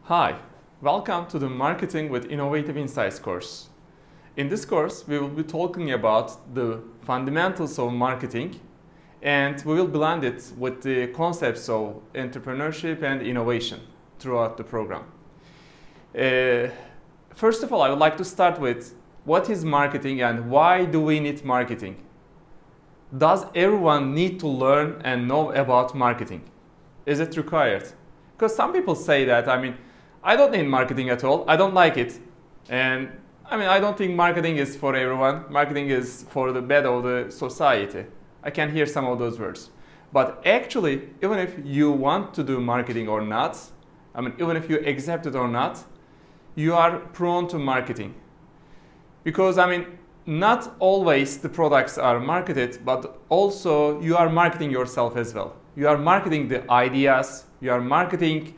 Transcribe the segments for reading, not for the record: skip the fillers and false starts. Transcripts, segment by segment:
Hi, welcome to the Marketing with Innovative Insights course. In this course, we will be talking about the fundamentals of marketing, and we will blend it with the concepts of entrepreneurship and innovation throughout the program. First of all, I would like to start with what is marketing and why do we need marketing? Does everyone need to learn and know about marketing? Is it required? Because some people say that, I don't need marketing at all. I don't like it. And I don't think marketing is for everyone. Marketing is for the bed of the society. I can hear some of those words. But actually, even if you want to do marketing or not, even if you accept it or not, you are prone to marketing. Because, not always the products are marketed, but also you are marketing yourself as well. You are marketing the ideas, you are marketing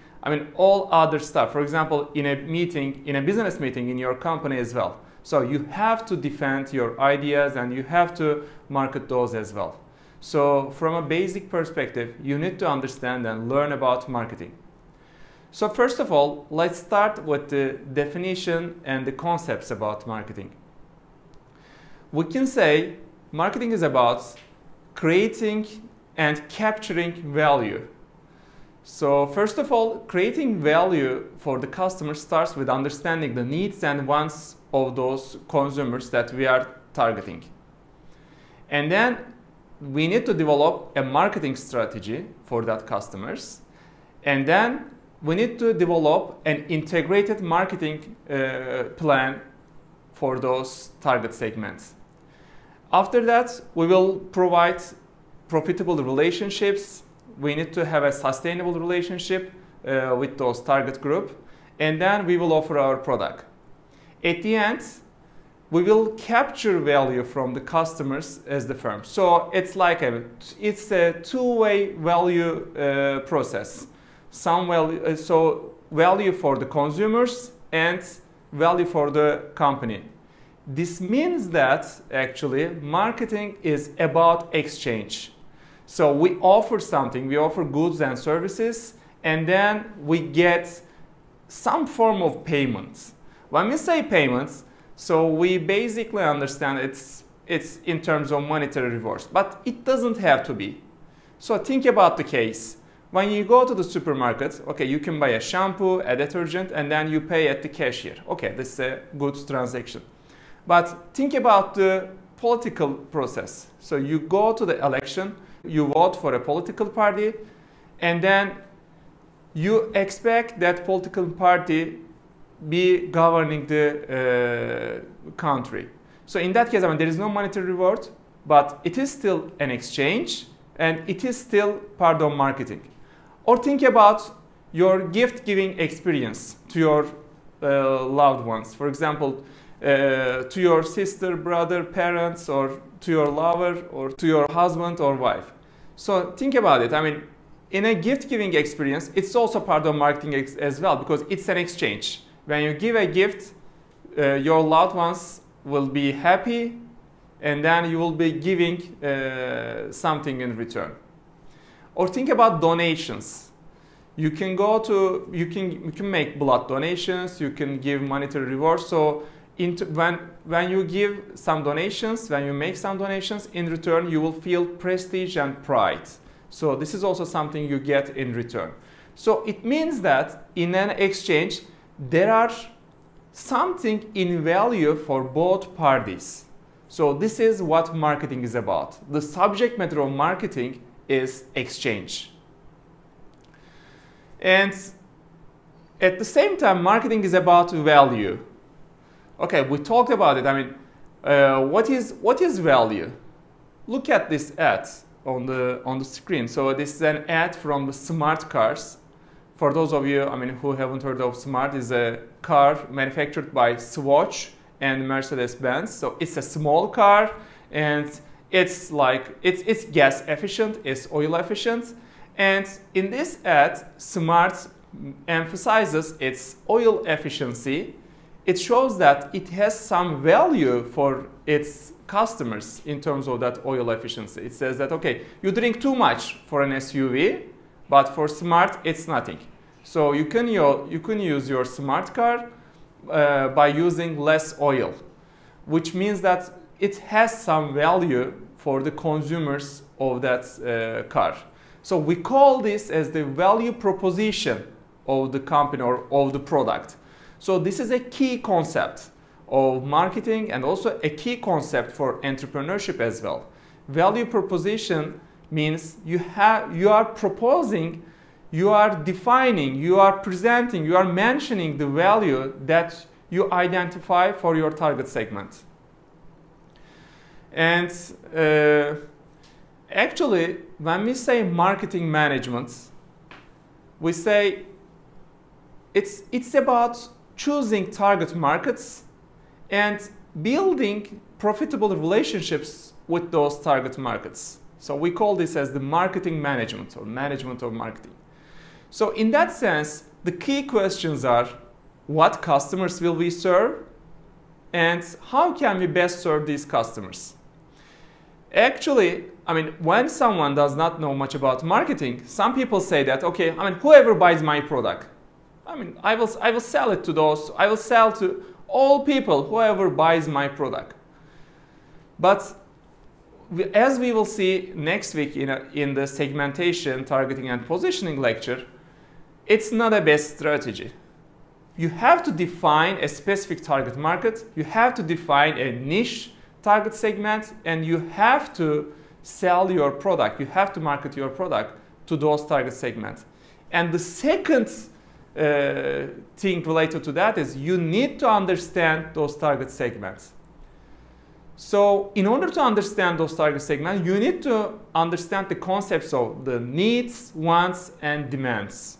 all other stuff. For example, in a meeting, in a business meeting in your company as well. So you have to defend your ideas and you have to market those as well. So from a basic perspective, you need to understand and learn about marketing. So first of all, let's start with the definition and the concepts about marketing. We can say marketing is about creating and capturing value. So first of all, creating value for the customer starts with understanding the needs and wants of those consumers that we are targeting. And then we need to develop a marketing strategy for that customers. And then we need to develop an integrated marketing plan for those target segments. After that, we will provide profitable relationships. We need to have a sustainable relationship with those target group, and then we will offer our product. At the end, we will capture value from the customers as the firm. So it's like it's a two-way value process. So value for the consumers and value for the company. This means that actually marketing is about exchange. So we offer something, we offer goods and services, and then we get some form of payments. When we say payments, so we basically understand it's in terms of monetary rewards, but it doesn't have to be. So think about the case. When you go to the supermarket, okay, you can buy a shampoo, a detergent, and then you pay at the cashier. Okay, this is a good transaction. But think about the political process. So you go to the election, you vote for a political party, and then you expect that political party be governing the country. So in that case, there is no monetary reward, but it is still an exchange, and it is still part of marketing. Or think about your gift-giving experience to your loved ones. For example, to your sister, brother, parents, or to your lover, or to your husband or wife. So think about it. In a gift-giving experience, it's also part of marketing as well, because it's an exchange. When you give a gift, your loved ones will be happy, and then you will be giving something in return. Or think about donations. You can make blood donations, you can give monetary rewards. So when you give some donations, when you make some donations, in return you will feel prestige and pride. So this is also something you get in return. So it means that in an exchange, there are something in value for both parties. So this is what marketing is about. The subject matter of marketing is exchange. And at the same time, marketing is about value. Okay, we talked about it. What is value? Look at this ad on the screen. So this is an ad from the Smart cars. For those of you, who haven't heard of Smart, is a car manufactured by Swatch and Mercedes-Benz. So it's a small car, and it's gas efficient, it's oil efficient. And in this ad, Smart emphasizes its oil efficiency. It shows that it has some value for its customers in terms of that oil efficiency. It says that, okay, you drink too much for an SUV, but for Smart, it's nothing. So you can use your smart car by using less oil, which means that it has some value for the consumers of that car. So we call this as the value proposition of the company or of the product. So this is a key concept of marketing and also a key concept for entrepreneurship as well. Value proposition means you are proposing, you are defining, you are presenting, you are mentioning the value that you identify for your target segment. And actually, when we say marketing management, we say it's about choosing target markets and building profitable relationships with those target markets. So we call this as the marketing management or management of marketing. So in that sense, the key questions are: what customers will we serve? And how can we best serve these customers? Actually, I mean, when someone does not know much about marketing, some people say that, okay, I mean, whoever buys my product, I mean, I will sell it to those, I will sell to all people, whoever buys my product. But as we will see next week in the segmentation, targeting, and positioning lecture, it's not a best strategy. You have to define a specific target market, you have to define a niche target segment, and you have to sell your product, you have to market your product to those target segments. And the second thing related to that is you need to understand those target segments. So in order to understand those target segments, you need to understand the concepts of the needs, wants, and demands.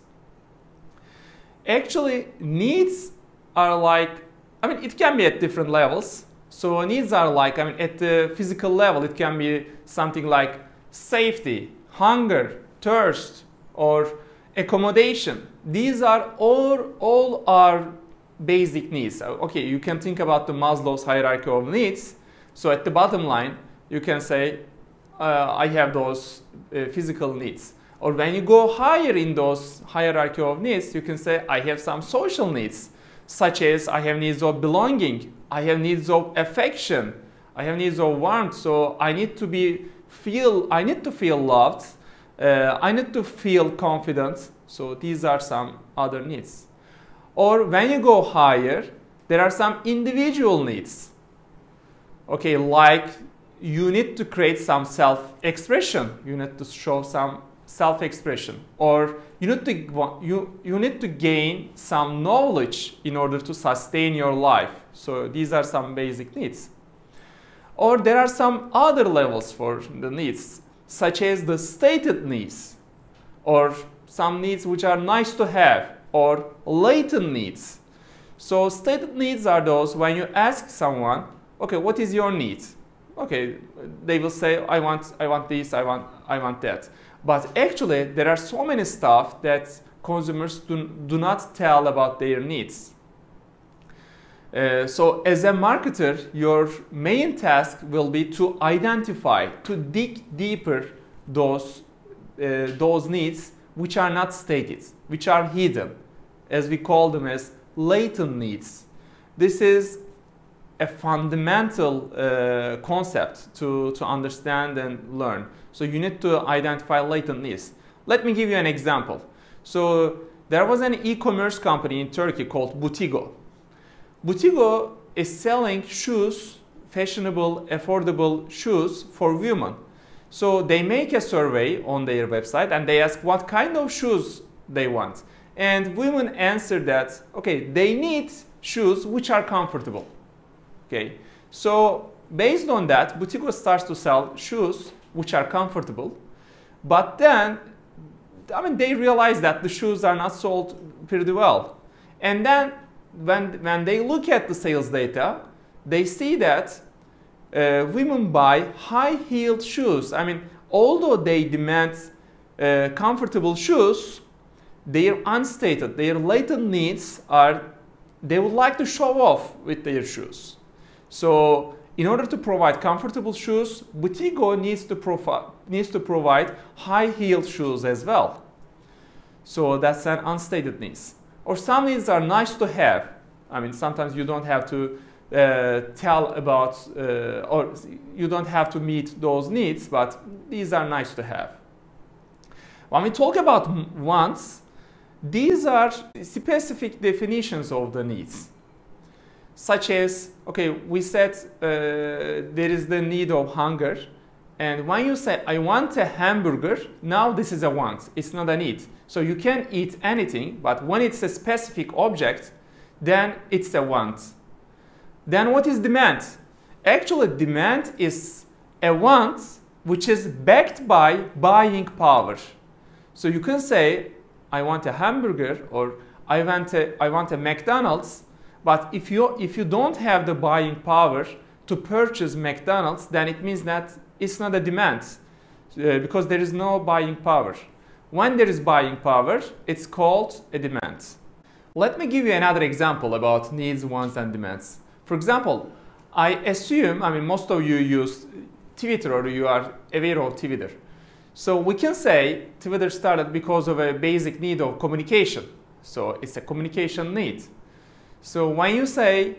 Actually, needs are like, I mean, it can be at different levels. So needs are like, I mean, at the physical level, it can be something like safety, hunger, thirst, or accommodation. These are all our basic needs. Okay, you can think about the Maslow's hierarchy of needs. So at the bottom line, you can say, I have those physical needs. Or when you go higher in those hierarchy of needs, you can say, I have some social needs, such as I have needs of belonging, I have needs of affection, I have needs of warmth. So I need to feel loved, I need to feel confident. So these are some other needs. Or when you go higher, there are some individual needs. Okay, like you need to create some self-expression, you need to show some self-expression, or you need to gain some knowledge in order to sustain your life. So these are some basic needs. Or there are some other levels for the needs, such as the stated needs, or some needs which are nice to have, or latent needs. So stated needs are those when you ask someone, okay, what is your need? Okay, they will say, I want this, I want that. But actually, there are so many stuff that consumers do not tell about their needs. So as a marketer, your main task will be to identify, to dig deeper those needs which are not stated, which are hidden, as we call them as latent needs. This is a fundamental concept to understand and learn. So you need to identify latent needs. Let me give you an example. So there was an e-commerce company in Turkey called Butigo. Butigo is selling shoes, fashionable, affordable shoes for women. So they make a survey on their website and they ask what kind of shoes they want. And women answer that, okay, they need shoes which are comfortable. Okay, so based on that, Butigo starts to sell shoes which are comfortable, but then, I mean, they realize that the shoes are not sold pretty well. And then when they look at the sales data, they see that women buy high-heeled shoes. I mean, although they demand comfortable shoes, their unstated, their latent needs are, they would like to show off with their shoes. So in order to provide comfortable shoes, Butigo needs to provide high-heeled shoes as well. So that's an unstated needs. Or some needs are nice to have. I mean, sometimes you don't have to tell about, or you don't have to meet those needs, but these are nice to have. When we talk about wants, these are specific definitions of the needs. Such as, okay, we said there is the need of hunger. And when you say, I want a hamburger, now this is a want. It's not a need. So you can eat anything, but when it's a specific object, then it's a want. Then what is demand? Actually, demand is a want which is backed by buying power. So you can say, I want a hamburger, or I want a McDonald's, but if you don't have the buying power to purchase McDonald's, then it means that it's not a demand because there is no buying power. When there is buying power, it's called a demand. Let me give you another example about needs, wants, and demands. For example, I assume, I mean, most of you use Twitter, or you are aware of Twitter. So we can say Twitter started because of a basic need of communication. So it's a communication need. So when you say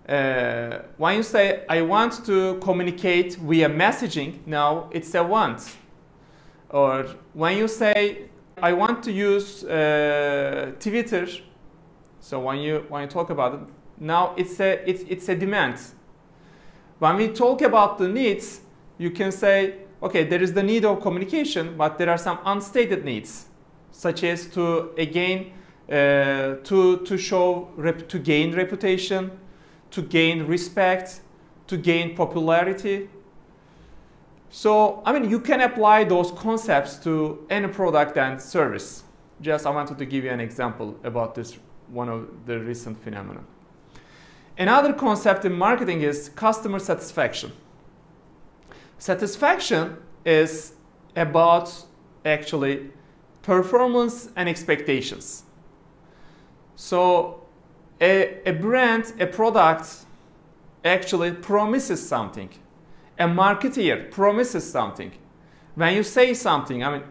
I want to communicate via messaging, now it's a want. Or when you say I want to use Twitter, so when you talk about it, now it's a demand. When we talk about the needs, you can say, okay, there is the need of communication, but there are some unstated needs, such as to again to gain reputation, to gain respect, to gain popularity. So, I mean, you can apply those concepts to any product and service. Just I wanted to give you an example about this, one of the recent phenomena. Another concept in marketing is customer satisfaction. Satisfaction is about actually performance and expectations. So a brand, a product actually promises something. A marketeer promises something. When you say something, I mean,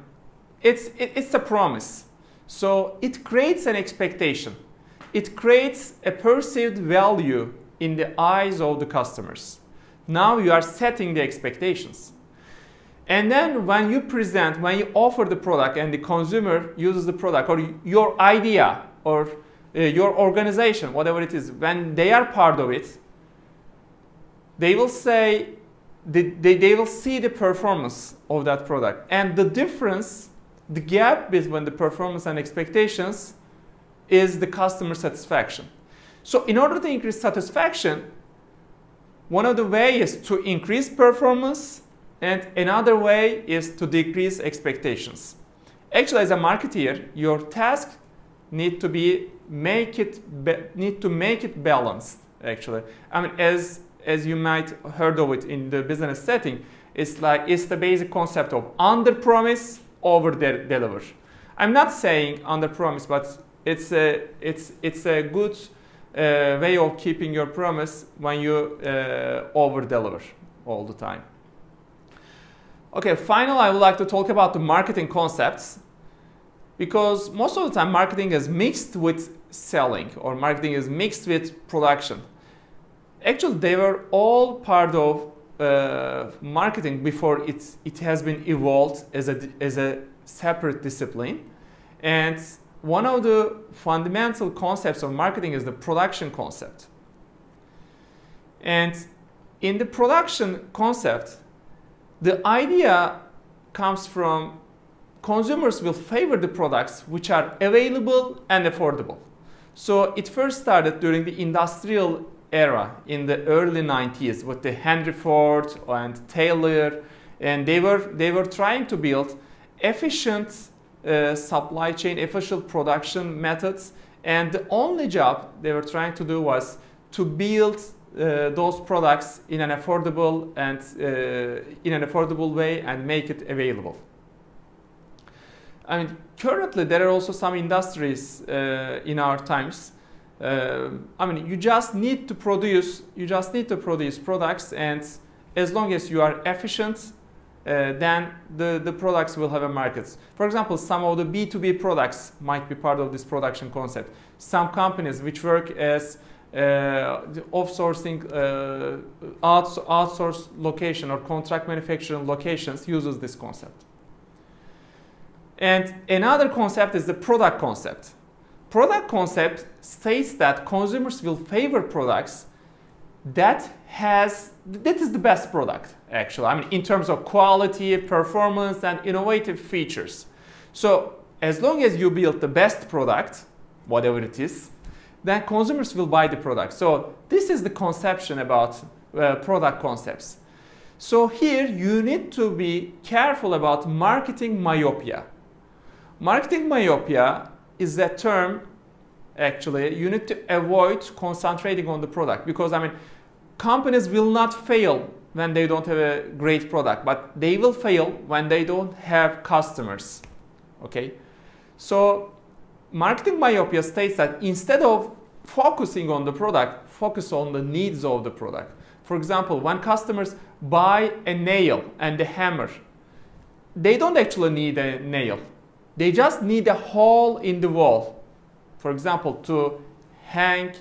it's a promise. So it creates an expectation. It creates a perceived value in the eyes of the customers. Now you are setting the expectations. And then when you present, when you offer the product and the consumer uses the product, or your idea, or your organization, whatever it is, when they are part of it, they will say, they will see the performance of that product. And the difference, the gap between the performance and expectations is the customer satisfaction. So in order to increase satisfaction, one of the ways is to increase performance, and another way is to decrease expectations. Actually, as a marketeer, your task need to make it balanced. Actually, I mean, as you might heard of it in the business setting, it's the basic concept of under promise, over deliver. I'm not saying under promise, but it's a good way of keeping your promise when you over deliver all the time. Okay, finally, I would like to talk about the marketing concepts, because most of the time marketing is mixed with selling, or marketing is mixed with production. Actually, they were all part of marketing before it has been evolved as a separate discipline. And one of the fundamental concepts of marketing is the production concept. And in the production concept, the idea comes from consumers will favor the products which are available and affordable. So it first started during the industrial era in the early 90s with the Henry Ford and Taylor, and they were trying to build efficient supply chain, efficient production methods, and the only job they were trying to do was to build those products in an affordable way and make it available. I mean, currently there are also some industries in our times. I mean, you just need to produce products, and as long as you are efficient, then the products will have a market. For example, some of the B2B products might be part of this production concept. Some companies which work as offsourcing, outsourced location or contract manufacturing locations uses this concept. And another concept is the product concept. Product concept states that consumers will favor products that is the best product, actually. I mean, in terms of quality, performance, and innovative features. So as long as you build the best product, whatever it is, then consumers will buy the product. So this is the conception about product concepts. So here you need to be careful about marketing myopia. Marketing myopia is a term, actually, you need to avoid concentrating on the product, because I mean, companies will not fail when they don't have a great product, but they will fail when they don't have customers. Okay? So marketing myopia states that instead of focusing on the product, focus on the needs of the product. For example, when customers buy a nail and a hammer, they don't actually need a nail. They just need a hole in the wall. For example, to hang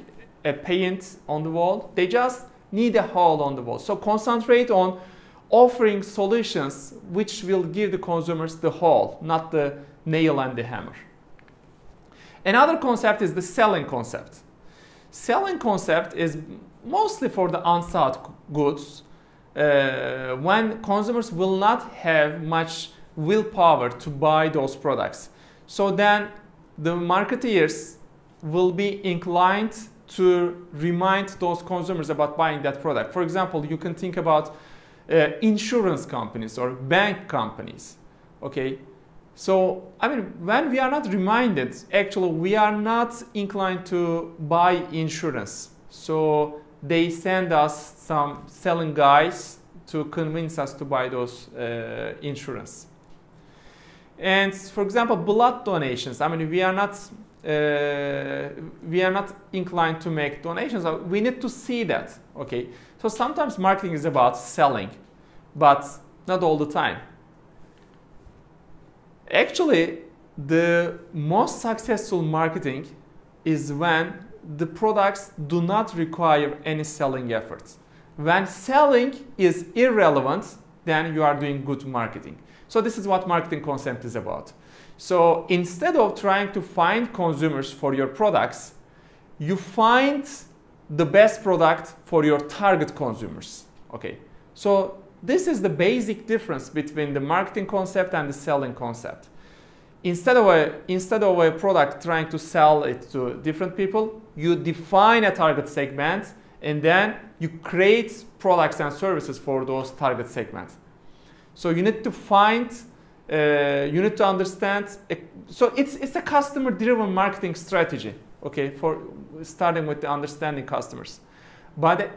a paint on the wall, they just need a hole on the wall. So concentrate on offering solutions which will give the consumers the hole, not the nail and the hammer. Another concept is the selling concept. Selling concept is mostly for the unsought goods, when consumers will not have much willpower to buy those products. So then the marketeers will be inclined to remind those consumers about buying that product. For example, you can think about insurance companies or bank companies. Okay, so I mean, when we are not reminded, actually we are not inclined to buy insurance. So they send us some selling guys to convince us to buy those insurance. And for example, blood donations. I mean, we are not inclined to make donations. We need to see that. Okay. So sometimes marketing is about selling, but not all the time. Actually, the most successful marketing is when the products do not require any selling efforts. When selling is irrelevant, then you are doing good marketing. So this is what marketing concept is about. So instead of trying to find consumers for your products, you find the best product for your target consumers. Okay. So this is the basic difference between the marketing concept and the selling concept. Instead of a product trying to sell it to different people, you define a target segment and then you create products and services for those target segments. So you need to find, you need to understand. So it's a customer-driven marketing strategy, okay, for starting with the understanding customers. But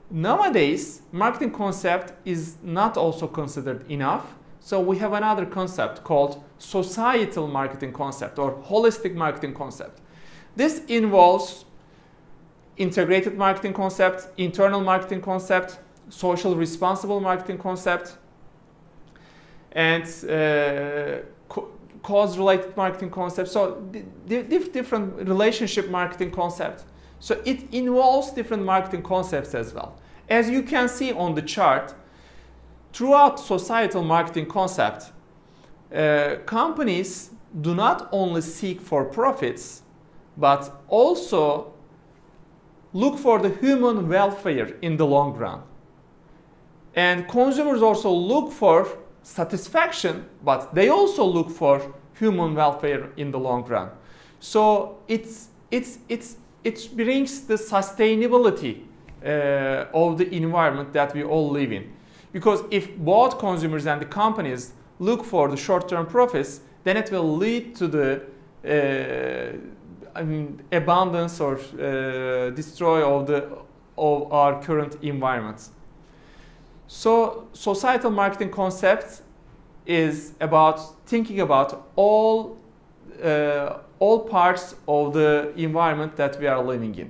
nowadays, marketing concept is not also considered enough. So we have another concept called societal marketing concept or holistic marketing concept. This involves integrated marketing concept, internal marketing concept, social responsible marketing concept, and cause-related marketing concept. So different relationship marketing concept. So it involves different marketing concepts as well. As you can see on the chart, throughout societal marketing concept, companies do not only seek for profits, but also look for the human welfare in the long run. And consumers also look for satisfaction, but they also look for human welfare in the long run. So it brings the sustainability of the environment that we all live in. Because if both consumers and the companies look for the short-term profits, then it will lead to the abundance or destroy of our current environments. So societal marketing concept is about thinking about all parts of the environment that we are living in.